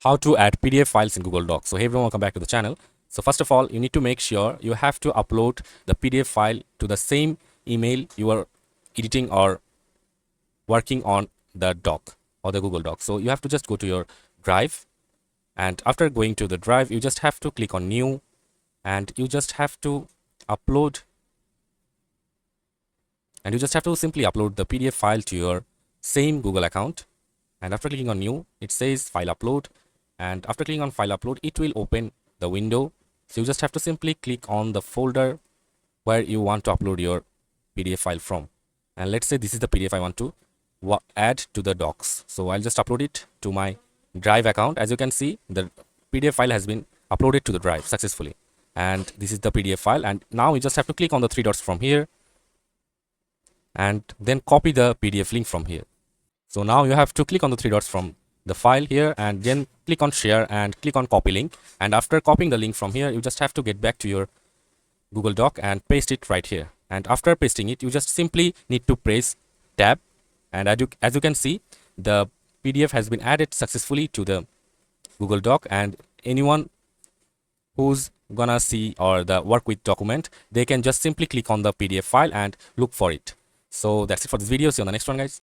How to add PDF files in Google Docs. So hey everyone, welcome back to the channel. So first of all, you need to make sure you have to upload the PDF file to the same email you are editing or working on the doc or the Google Doc. So you have to just go to your drive, and after going to the drive, you just have to click on new, and you just have to upload, and you just have to simply upload the PDF file to your same Google account. And after clicking on new, it says file upload, and after clicking on file upload, it will open the window. So you just have to simply click on the folder where you want to upload your PDF file from, and let's say this is the PDF I want to add to the docs. So I'll just upload it to my drive account. As you can see, the PDF file has been uploaded to the drive successfully, and this is the PDF file. And now you just have to click on the three dots from here and then copy the PDF link from here. So now you have to click on the three dots from the file here and then click on share and click on copy link. And after copying the link from here, you just have to get back to your Google Doc and paste it right here. And after pasting it, you just simply need to press tab. And as you can see, the PDF has been added successfully to the Google Doc, and anyone who's gonna see or the work with document, they can just simply click on the PDF file and look for it. So that's it for this video. See you on the next one, guys.